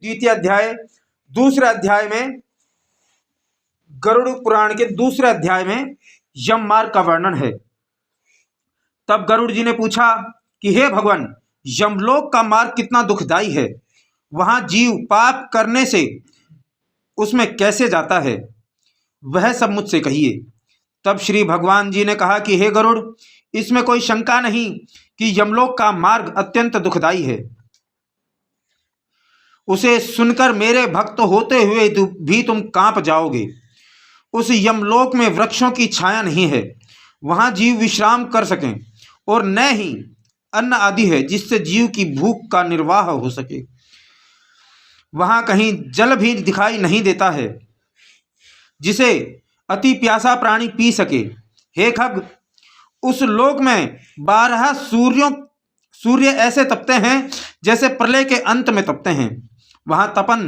द्वितीय अध्याय दूसरे अध्याय में, गरुड़ पुराण के दूसरे अध्याय में यम मार्ग का वर्णन है। तब गरुड़ जी ने पूछा कि हे भगवान, यमलोक का मार्ग कितना दुखदाई है, वहां जीव पाप करने से उसमें कैसे जाता है, वह सब मुझसे कहिए। तब श्री भगवान जी ने कहा कि हे गरुड़, इसमें कोई शंका नहीं कि यमलोक का मार्ग अत्यंत दुखदाई है। उसे सुनकर मेरे भक्त होते हुए भी तुम कांप जाओगे। उस यमलोक में वृक्षों की छाया नहीं है, वहां जीव विश्राम कर सकें, और न ही अन्न आदि है जिससे जीव की भूख का निर्वाह हो सके। वहां कहीं जल भी दिखाई नहीं देता है जिसे अति प्यासा प्राणी पी सके। हे खग, उस लोक में 12 सूर्य ऐसे तपते हैं जैसे प्रलय के अंत में तपते हैं। वहां तपन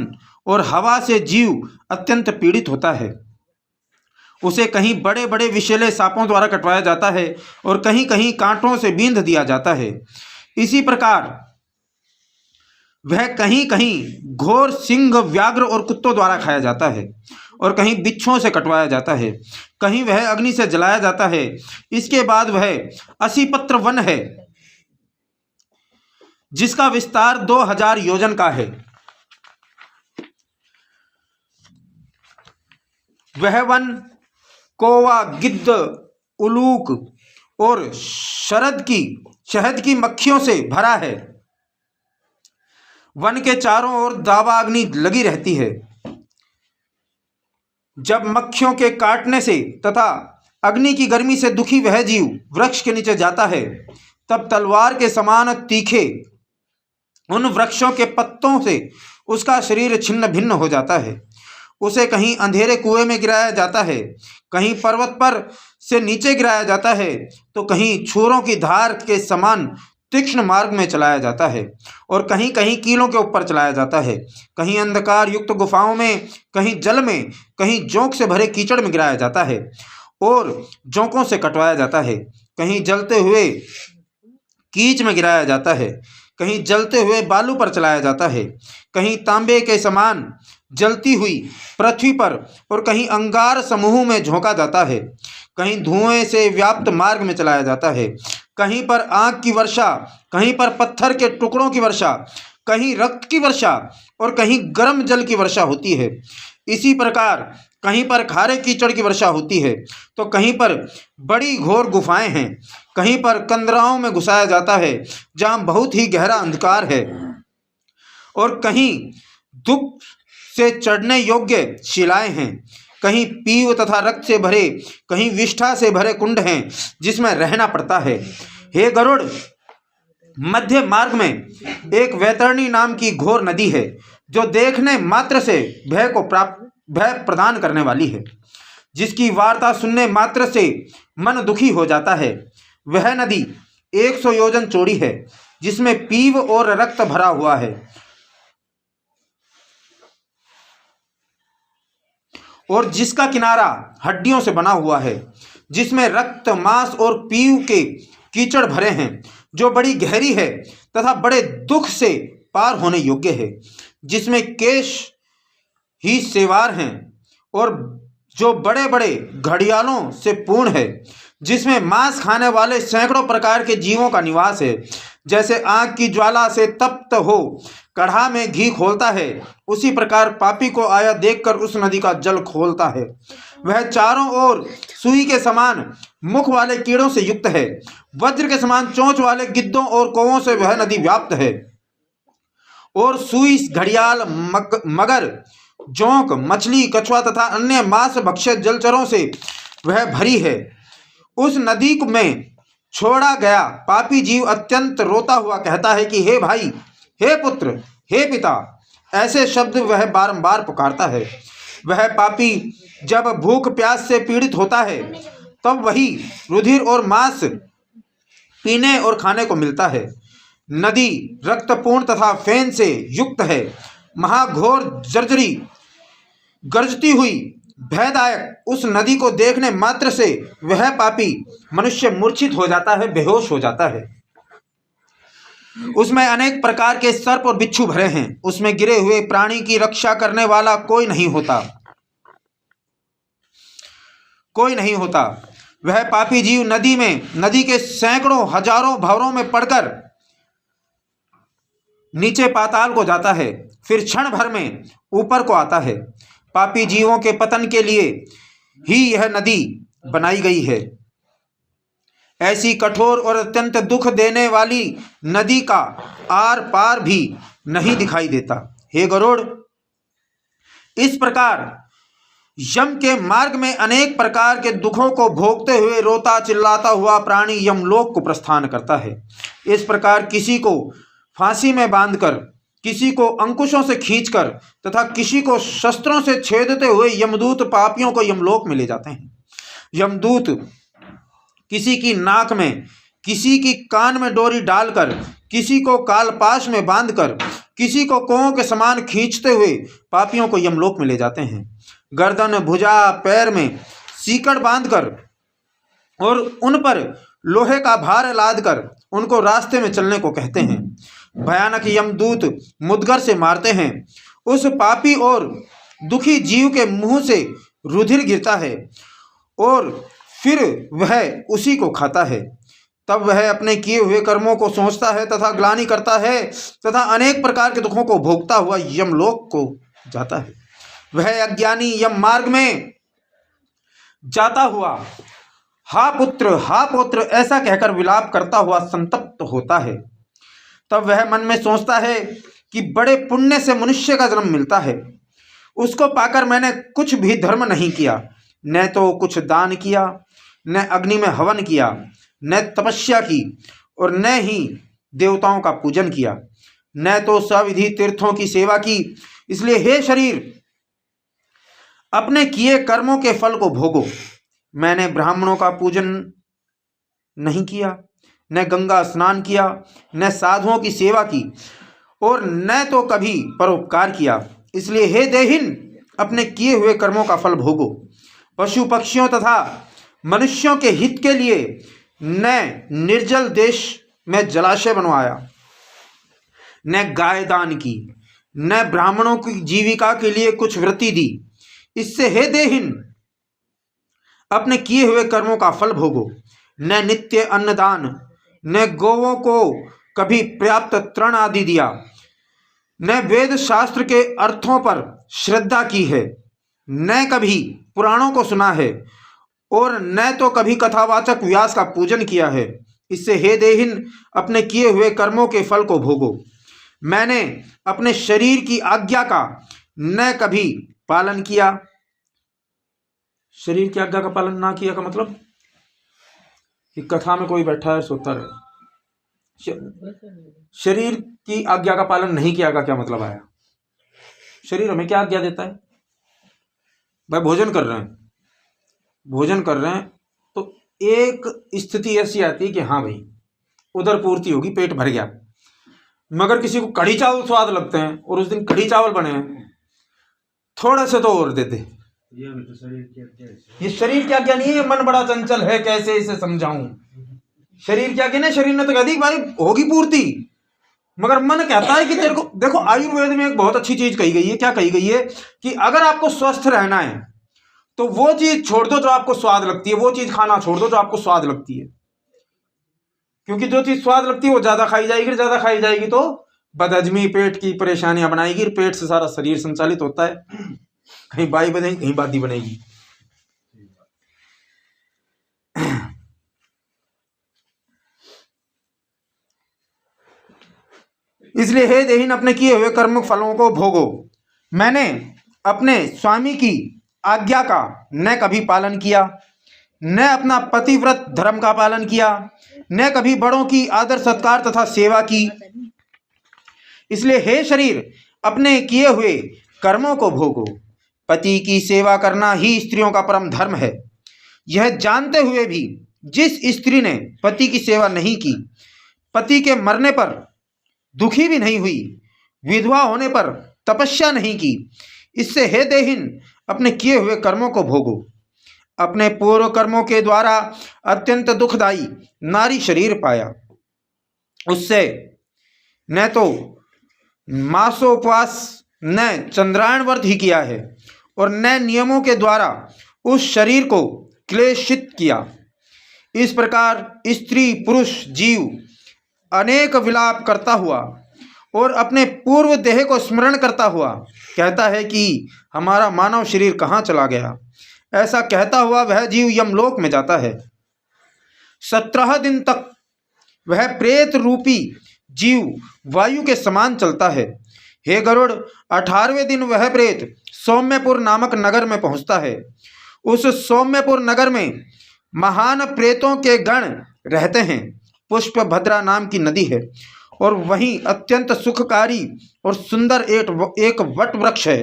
और हवा से जीव अत्यंत पीड़ित होता है। उसे कहीं बड़े बड़े विषैले सांपों द्वारा कटवाया जाता है और कहीं कहीं कांटों से बींध दिया जाता है। इसी प्रकार वह कहीं कहीं घोर सिंह, व्याघ्र और कुत्तों द्वारा खाया जाता है और कहीं बिच्छुओं से कटवाया जाता है, कहीं वह अग्नि से जलाया जाता है। इसके बाद वह 80 पत्र वन है जिसका विस्तार 2000 योजन का है। वह वन कौवा, गिद्ध, उलूक और शहद की मक्खियों से भरा है। वन के चारों ओर दावा अग्नि लगी रहती है। जब मक्खियों के काटने से तथा अग्नि की गर्मी से दुखी वह जीव वृक्ष के नीचे जाता है, तब तलवार के समान तीखे उन वृक्षों के पत्तों से उसका शरीर छिन्न भिन्न हो जाता है। उसे कहीं अंधेरे कुएं में गिराया जाता है, कहीं पर्वत पर से नीचे गिराया जाता है, तो कहीं छुरों की धार के समान तीक्ष्ण मार्ग में चलाया जाता है, और कहीं कहीं कीलों के ऊपर चलाया जाता है। कहीं अंधकार युक्त गुफाओं में, कहीं जल में, कहीं जोंक से भरे कीचड़ में गिराया जाता है और जोंकों से कटवाया जाता है। कहीं जलते हुए कीच में गिराया जाता है, कहीं जलते हुए बालू पर चलाया जाता है, कहीं तांबे के समान जलती हुई पृथ्वी पर, और कहीं अंगार समूह में झोंका जाता है। कहीं धुएं से व्याप्त मार्ग में चलाया जाता है, कहीं पर आग की वर्षा, कहीं पर पत्थर के टुकड़ों की वर्षा, कहीं रक्त की वर्षा और कहीं गर्म जल की वर्षा होती है। इसी प्रकार कहीं पर खारे कीचड़ की वर्षा होती है, तो कहीं पर बड़ी घोर गुफाएं हैं, कहीं पर कंदराओं में घुसाया जाता है जहां बहुत ही गहरा अंधकार है, और कहीं दुख से चढ़ने योग्य शिलाएं हैं। कहीं पीव तथा रक्त से भरे, कहीं विष्ठा से भरे कुंड हैं जिसमें रहना पड़ता है। हे गरुड़, मध्य मार्ग में एक वैतरणी नाम की घोर नदी है जो देखने मात्र से भय प्रदान करने वाली है, जिसकी वार्ता सुनने मात्र से मन दुखी हो जाता है। वह नदी 100 योजन चौड़ी है, जिसमें पीव और रक्त भरा हुआ है, और जिसका किनारा हड्डियों से बना हुआ है, जिसमें रक्त, मांस और पीव के कीचड़ भरे हैं, जो बड़ी गहरी है तथा बड़े दुख से पार होने योग्य है, जिसमें केश ही सेवार हैं और जो बड़े बड़े घड़ियालों से पूर्ण है, जिसमें मांस खाने वाले सैकड़ों प्रकार के जीवों का निवास है। जैसे आग की ज्वाला से तप्त हो कढ़ा में घी खोलता है, उसी प्रकार पापी को आया देखकर उस नदी का जल खोलता है। वह चारों ओर सुई के समान मुख वाले कीड़ों से युक्त है, वज्र के समान चोंच वाले गिद्धों और कौवों से वह नदी व्याप्त है, और सुई, घड़ियाल, मगर, जोंक, मछली, कछुआ तथा अन्य मांस भक्ष्य जलचरों से वह भरी है। उस नदी में छोड़ा गया पापी जीव अत्यंत रोता हुआ कहता है कि हे भाई, हे पुत्र, हे पिता, ऐसे शब्द वह बारंबार पुकारता है। वह पापी जब भूख प्यास से पीड़ित होता है, तब वही रुधिर और मांस पीने और खाने को मिलता है। नदी रक्तपूर्ण तथा फेन से युक्त है। महाघोर जर्जरी गरजती हुई भयदायक उस नदी को देखने मात्र से वह पापी मनुष्य मूर्छित हो जाता है, बेहोश हो जाता है। उसमें अनेक प्रकार के सर्प और बिच्छू भरे हैं। उसमें गिरे हुए प्राणी की रक्षा करने वाला कोई नहीं होता, कोई नहीं होता। वह पापी जीव नदी के सैकड़ों हजारों भंवरों में पड़कर नीचे पाताल को जाता है, फिर क्षण भर में ऊपर को आता है। पापी जीवों के पतन के लिए ही यह नदी बनाई गई है। ऐसी कठोर और अत्यंत दुख देने वाली नदी का आर पार भी नहीं दिखाई देता। हे गरुड़, इस प्रकार यम के मार्ग में अनेक प्रकार के दुखों को भोगते हुए रोता चिल्लाता हुआ प्राणी यमलोक को प्रस्थान करता है। इस प्रकार किसी को फांसी में बांधकर, किसी को अंकुशों से खींचकर तथा किसी को शस्त्रों से छेदते हुए यमदूत पापियों को यमलोक में ले जाते हैं। यमदूत किसी की नाक में, किसी की कान में डोरी डालकर, किसी को कालपाश में बांधकर, किसी को कोहों के समान खींचते हुए पापियों को यमलोक में ले जाते हैं। गर्दन, भुजा, पैर में सीकड़ बांधकर और उन पर लोहे का भार लादकर उनको रास्ते में चलने को कहते हैं। भयानक यमदूत मुद्गर से मारते हैं। उस पापी और दुखी जीव के मुंह से रुधिर गिरता है और फिर वह उसी को खाता है। तब वह अपने किए हुए कर्मों को सोचता है तथा ग्लानि करता है तथा अनेक प्रकार के दुखों को भोगता हुआ यमलोक को जाता है। वह अज्ञानी यम मार्ग में जाता हुआ हा पुत्र ऐसा कहकर विलाप करता हुआ संतप्त होता है। तब वह मन में सोचता है कि बड़े पुण्य से मनुष्य का जन्म मिलता है। उसको पाकर मैंने कुछ भी धर्म नहीं किया, न तो कुछ दान किया, न अग्नि में हवन किया, न तपस्या की और न ही देवताओं का पूजन किया, न तो सविधि तीर्थों की सेवा की। इसलिए हे शरीर, अपने किए कर्मों के फल को भोगो। मैंने ब्राह्मणों का पूजन नहीं किया, न गंगा स्नान किया, न साधुओं की सेवा की और न तो कभी परोपकार किया। इसलिए हे देहिन, अपने किए हुए कर्मों का फल भोगो। पशु पक्षियों तथा मनुष्यों के हित के लिए न निर्जल देश में जलाशय बनवाया, न गाय दान की, न ब्राह्मणों की जीविका के लिए कुछ वृत्ति दी। इससे हे देहिन, अपने किए हुए कर्मों का फल भोगो। न नित्य अन्नदान, न गोवों को कभी पर्याप्त तृण आदि दिया, न वेद शास्त्र के अर्थों पर श्रद्धा की है, न कभी पुराणों को सुना है और न तो कभी कथावाचक व्यास का पूजन किया है। इससे हे देहिन, अपने किए हुए कर्मों के फल को भोगो। मैंने अपने शरीर की आज्ञा का न कभी पालन किया। शरीर की आज्ञा का पालन ना किया का मतलब कि कथा में कोई बैठा है सोता रहे। शरीर की आज्ञा का पालन नहीं किया का क्या मतलब आया? शरीर हमें क्या आज्ञा देता है? भाई भोजन कर रहे हैं तो एक स्थिति ऐसी आती है कि हाँ भाई उधर पूर्ति होगी, पेट भर गया। मगर किसी को कढ़ी चावल स्वाद लगते हैं और उस दिन कढ़ी चावल बने हैं, थोड़ा सा तो और दे दे। ये शरीर की आज्ञा नहीं है। मन बड़ा चंचल है, कैसे इसे समझाऊं? शरीर की आज्ञा नहीं, शरीर ने तो कह दी भाई होगी पूर्ति, मगर मन कहता है कि तेरे को देखो, आयुर्वेद में एक बहुत अच्छी चीज कही गई है। क्या कही गई है? कि अगर आपको स्वस्थ रहना है तो वो चीज छोड़ दो जो आपको स्वाद लगती है, वो चीज खाना छोड़ दो जो आपको स्वाद लगती है। क्योंकि जो चीज स्वाद लगती है वो ज्यादा खाई जाएगी तो बदहजमी, पेट की परेशानियां बनाएगी। पेट से सारा शरीर संचालित होता है, कहीं बाई बनेगी, कहीं बादी बनेगी। इसलिए हे देहिन, अपने किए हुए कर्म फलों को भोगो। मैंने अपने स्वामी की आज्ञा का न कभी पालन किया, न अपना पतिव्रत धर्म का पालन किया, न कभी बड़ों की आदर सत्कार तथा सेवा की। इसलिए हे शरीर, अपने किए हुए कर्मों को भोगो। पति की सेवा करना ही स्त्रियों का परम धर्म है। यह जानते हुए भी जिस स्त्री ने पति की सेवा नहीं की, पति के मरने पर दुखी भी नहीं हुई, विधवा होने पर तपस्या नहीं की, इससे हे देहिन, अपने किए हुए कर्मों को भोगो। अपने पूर्व कर्मों के द्वारा अत्यंत दुखदायी नारी शरीर पाया, उससे न तो मासोपवास न चंद्रायण व्रत ही किया है और न नियमों के द्वारा उस शरीर को क्लेशित किया। इस प्रकार स्त्री पुरुष जीव अनेक विलाप करता हुआ और अपने पूर्व देह को स्मरण करता हुआ कहता है कि हमारा मानव शरीर कहाँ चला गया। ऐसा कहता हुआ वह जीव यमलोक में जाता है। 17 दिन तक वह प्रेत रूपी जीव वायु के समान चलता है। हे गरुड़, 18वें दिन वह प्रेत सौम्यपुर नामक नगर में पहुंचता है। उस सौम्यपुर नगर में महान प्रेतों के गण रहते हैं। पुष्पभद्रा नाम की नदी है और वहीं अत्यंत सुखकारी और सुंदर एक वट वृक्ष है।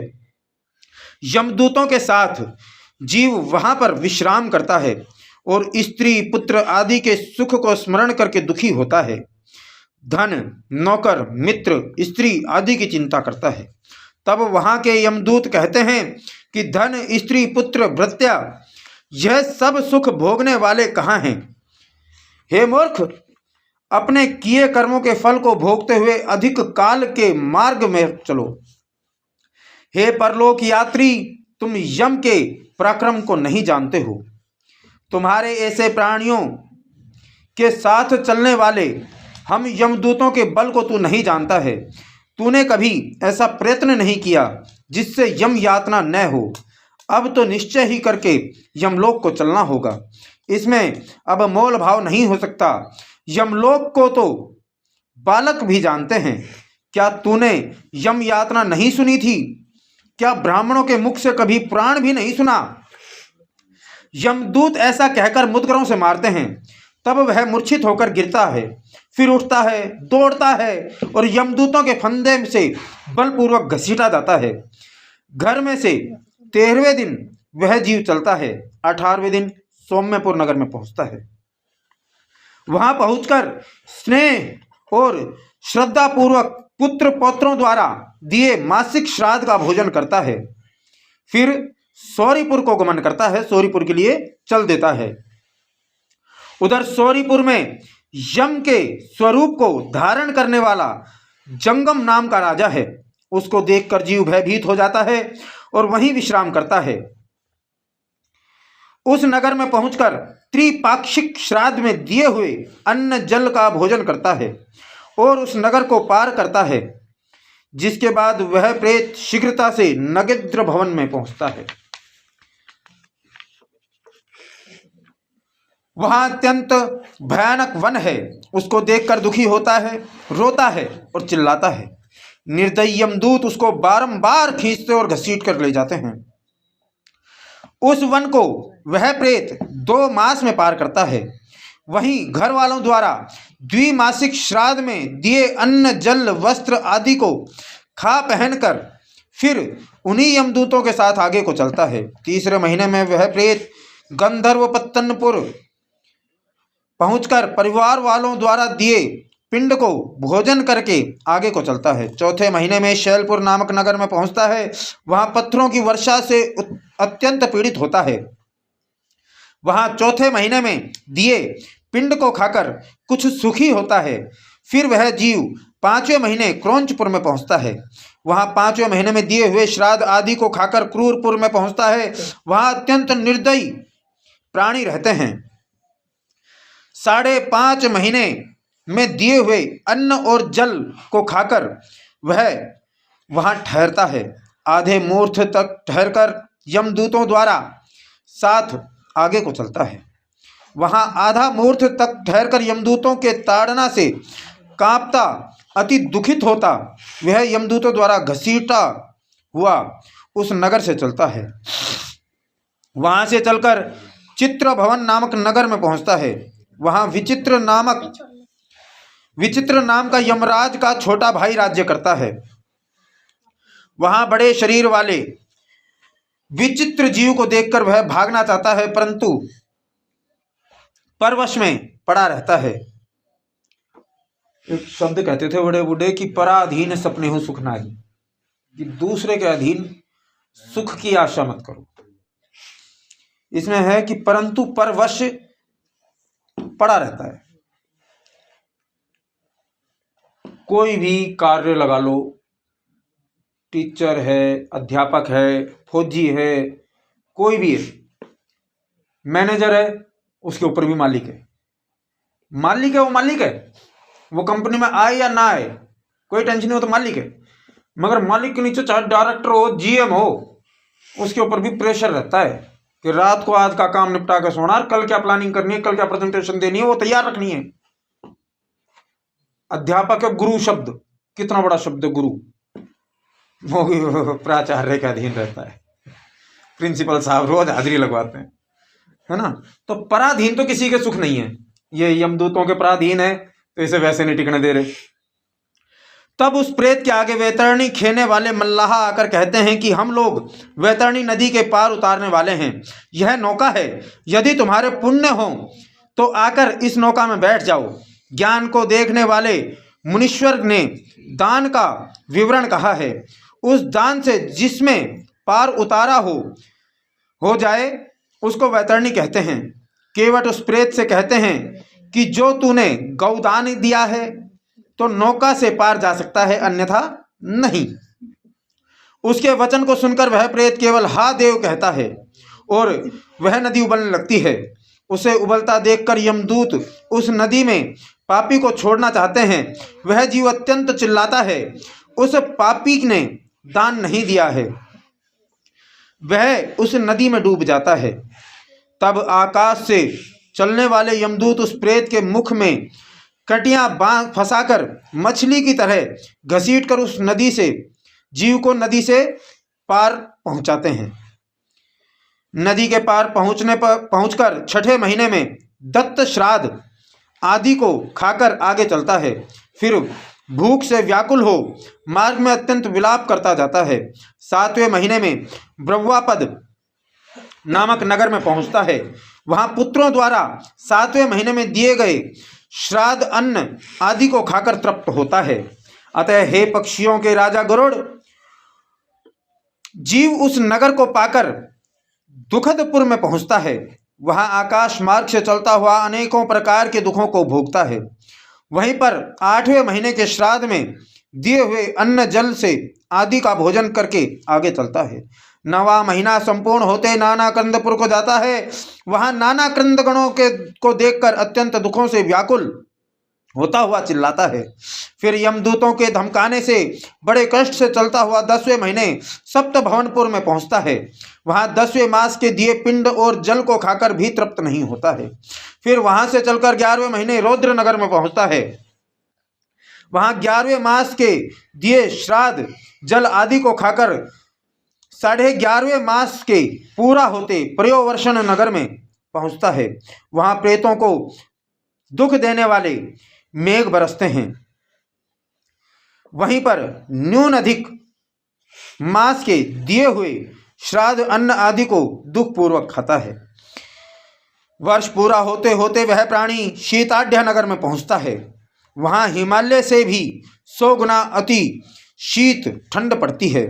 यमदूतों के साथ जीव वहां पर विश्राम करता है और स्त्री पुत्र आदि के सुख को स्मरण करके दुखी होता है। धन, नौकर, मित्र, स्त्री आदि की चिंता करता है। तब वहां के यमदूत कहते हैं कि धन, स्त्री, पुत्र, भृत्या यह सब सुख भोगने वाले कहाँ हैं? हे मूर्ख, अपने किए कर्मों के फल को भोगते हुए अधिक काल के मार्ग में चलो। हे परलोक यात्री, तुम यम के पराक्रम को नहीं जानते हो। तुम्हारे ऐसे प्राणियों के साथ चलने वाले हम यमदूतों के बल को तू नहीं जानता है। तूने कभी ऐसा प्रयत्न नहीं किया जिससे यम यातना न हो। अब तो निश्चय ही करके यमलोक को चलना होगा। इसमें अब मोल भाव नहीं हो सकता। यमलोक को तो बालक भी जानते हैं। क्या तूने यम यातना नहीं सुनी थी? क्या ब्राह्मणों के मुख से कभी पुराण भी नहीं सुना? यमदूत ऐसा कहकर मुद्गरों से मारते हैं। तब वह मूर्छित होकर गिरता है, फिर उठता है, दौड़ता है और यमदूतों के फंदे से बलपूर्वक घसीटा जाता है। घर में से 13वें दिन वह जीव चलता है। 18वें दिन सौम्यपुर नगर में पहुंचता है। वहां पहुंचकर स्नेह और श्रद्धा पूर्वक पुत्र पौत्रों द्वारा दिए मासिक श्राद्ध का भोजन करता है। फिर सौरीपुर को गमन करता है, सौरीपुर के लिए चल देता है। उधर सौरीपुर में यम के स्वरूप को धारण करने वाला जंगम नाम का राजा है। उसको देखकर जीव भयभीत हो जाता है और वहीं विश्राम करता है। उस नगर में पहुंचकर त्रिपाक्षिक श्राद्ध में दिए हुए अन्न जल का भोजन करता है और उस नगर को पार करता है, जिसके बाद वह प्रेत शीघ्रता से नगेंद्र भवन में पहुंचता है। वहां अत्यंत भयानक वन है। उसको देखकर दुखी होता है, रोता है और चिल्लाता है। निर्दयी यमदूत उसको बारंबार खींचते और घसीट कर ले जाते हैं। उस वन को वह प्रेत 2 मास में पार करता है। वहीं घर वालों द्वारा द्विमासिक श्राद्ध में दिए अन्न जल वस्त्र आदि को खा पहनकर फिर उन्हीं यमदूतों के साथ आगे को चलता है। 3रे महीने में वह प्रेत गंधर्व पत्तनपुर पहुंचकर परिवार वालों द्वारा दिए पिंड को भोजन करके आगे को चलता है। 4थे महीने में शैलपुर नामक नगर में पहुंचता है। वहां पत्थरों की वर्षा से अत्यंत पीड़ित होता है। वहां 4थे महीने में दिए पिंड को खाकर कुछ सुखी होता है। फिर वह जीव 5वें महीने क्रौंचपुर में पहुंचता है। वहां 5वें महीने में दिए हुए श्राद्ध आदि को खाकर क्रूरपुर में पहुंचता है। वहां अत्यंत निर्दयी प्राणी रहते हैं। 5.5 महीने में दिए हुए अन्न और जल को खाकर वह वहां ठहरता है। आधे मूर्त तक ठहरकर यमदूतों द्वारा साथ आगे को चलता है। वहां आधा मूर्त तक ठहरकर यमदूतों के ताड़ना से कांपता अति दुखित होता वह यमदूतों द्वारा घसीटा हुआ उस नगर से चलता है। वहां से चलकर चित्र भवन नामक नगर में पहुंचता है। वहां विचित्र नाम का यमराज का छोटा भाई राज्य करता है। वहां बड़े शरीर वाले विचित्र जीव को देखकर वह भागना चाहता है, परंतु परवश में पड़ा रहता है। एक शब्द कहते थे बड़े बूढ़े कि पराधीन सपने हो सुख नाही, कि दूसरे के अधीन सुख की आशा मत करो। इसमें है कि परंतु परवश पड़ा रहता है। कोई भी कार्य लगा लो, टीचर है, अध्यापक है, फौजी है, कोई भी है, मैनेजर है, उसके ऊपर भी मालिक है। मालिक है, वो मालिक है, वो कंपनी में आए या ना आए कोई टेंशन नहीं, हो तो मालिक है। मगर मालिक के नीचे चाहे डायरेक्टर हो, जीएम हो, उसके ऊपर भी प्रेशर रहता है कि रात को आज का काम निपटा के सोना, कल क्या प्लानिंग करनी है, कल क्या प्रेजेंटेशन देनी है, वो तैयार रखनी है। अध्यापक है, गुरु शब्द कितना बड़ा शब्द है, गुरु, वो प्राचार्य के अधीन रहता है। प्रिंसिपल साहब रोज हाजिरी लगवाते हैं, है ना। तो पराधीन तो किसी के सुख नहीं है, ये यमदूतों के पराधीन है, तो इसे वैसे नहीं टिकने दे रहे। तब उस प्रेत के आगे वैतरणी खेने वाले मल्लाह आकर कहते हैं कि हम लोग वैतरणी नदी के पार उतारने वाले हैं, यह नौका है, यदि तुम्हारे पुण्य हो तो आकर इस नौका में बैठ जाओ। ज्ञान को देखने वाले मुनीश्वर ने दान का विवरण कहा है। उस दान से जिसमें पार उतारा हो जाए उसको वैतरणी कहते हैं। केवट उस प्रेत से कहते हैं कि जो तूने गौदान दिया है तो नौका से पार जा सकता है, अन्यथा नहीं। उसके वचन को सुनकर वह प्रेत केवल हा देव कहता है और वह नदी उबलने लगती है। उसे उबलता देखकर यमदूत उस नदी में पापी को छोड़ना चाहते हैं। वह जीव अत्यंत चिल्लाता है, उस पापी ने दान नहीं दिया है, वह उस नदी में डूब जाता है। तब आकाश से चलने वाले यमदूत उस प्रेत के मुख में कटियां बांध फंसाकर मछली की तरह घसीटकर उस नदी से जीव को नदी से पार पहुंचाते हैं। नदी के पार पहुंचकर छठे महीने में दत्त श्राद्ध आदि को खाकर आगे चलता है। फिर भूख से व्याकुल हो मार्ग में अत्यंत विलाप करता जाता है। सातवें महीने में ब्रह्वापद नामक नगर में पहुंचता है। वहां पुत्रों द्वारा सातवें महीने में दिए गए श्राद्ध अन्न आदि को खाकर तृप्त होता है। अतः हे पक्षियों के राजा गरुड़, जीव उस नगर को पाकर दुखदपुर में पहुंचता है। वहां आकाश मार्ग से चलता हुआ अनेकों प्रकार के दुखों को भोगता है। वहीं पर आठवें महीने के श्राद्ध में दिए हुए अन्न जल से आदि का भोजन करके आगे चलता है। नवा महीना संपूर्ण होते नाना क्रंदपुर को जाता है। वहां नाना क्रंदगणों को देखकर अत्यंत दुखों से व्याकुल होता हुआ चिल्लाता है। फिर यमदूतों के धमकाने से बड़े कष्ट से चलता हुआ 10वें महीने सप्त भवनपुर में पहुंचता है। वहां 10वें मास के दिए पिंड और जल को खाकर भी तृप्त नहीं होता है। फिर वहां से चलकर 11वें महीने रौद्र नगर में पहुंचता है। वहां 11वें मास के दिए श्राद्ध जल आदि को खाकर 11.5वें मास के पूरा होते प्रयोवर्षण नगर में पहुंचता है। वहां प्रेतों को दुख देने वाले मेघ बरसते हैं। वहीं पर न्यून अधिक मास के दिए हुए श्राद्ध अन्न आदि को दुख पूर्वक खाता है। वर्ष पूरा होते होते वह प्राणी शीताढ़ नगर में पहुंचता है। वहां हिमालय से भी 100 गुना अति शीत ठंड पड़ती है।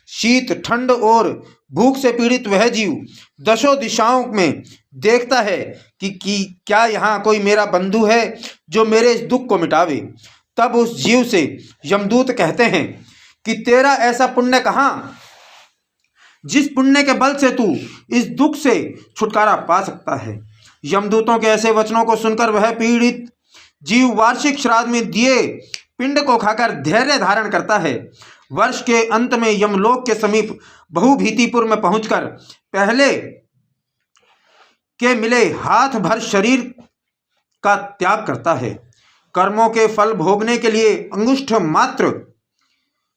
शीत ठंड और भूख से पीड़ित वह जीव दशों दिशाओं में देखता है कि क्या यहाँ कोई मेरा बंधु है जो मेरे इस दुख को मिटावे। तब उस जीव से यमदूत कहते हैं कि तेरा ऐसा पुण्य कहाँ, जिस पुण्य के बल से तू इस दुख से छुटकारा पा सकता है। यमदूतों के ऐसे वचनों को सुनकर वह पीड़ित जीव वार्षिक श्राद्ध में दिए पिंड को खाकर धैर्य धारण करता है। वर्ष के अंत में यमलोक के समीप बहुभीतिपुर में पहुंचकर पहले के मिले हाथ भर शरीर का त्याग करता है। कर्मों के फल भोगने के लिए अंगुष्ठ मात्र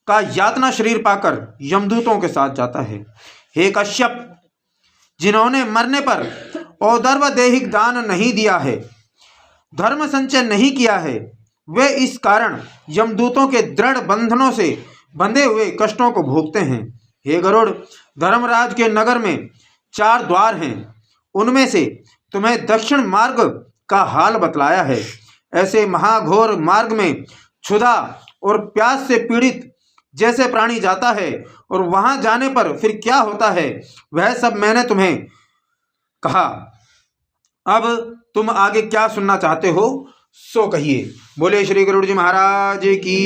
का यातना शरीर पाकर यमदूतों के साथ जाता है। हे कश्यप, जिन्होंने मरने पर औदर्व देहिक दान नहीं दिया है, धर्म संचय नहीं किया है, वे इस कारण यमदूतों के दृढ़ बंधनों से बंधे हुए कष्टों को भोगते हैं। हे गरुड़, धर्मराज के नगर में 4 द्वार हैं, उनमें से तुम्हें दक्षिण मार्ग का हाल बतलाया है। ऐसे महाघोर मार्ग में क्षुधा और प्यास से पीड़ित जैसे प्राणी जाता है और वहां जाने पर फिर क्या होता है, वह सब मैंने तुम्हें कहा। अब तुम आगे क्या सुनना चाहते हो सो कहिए। बोले श्री गरुड़ जी महाराज की।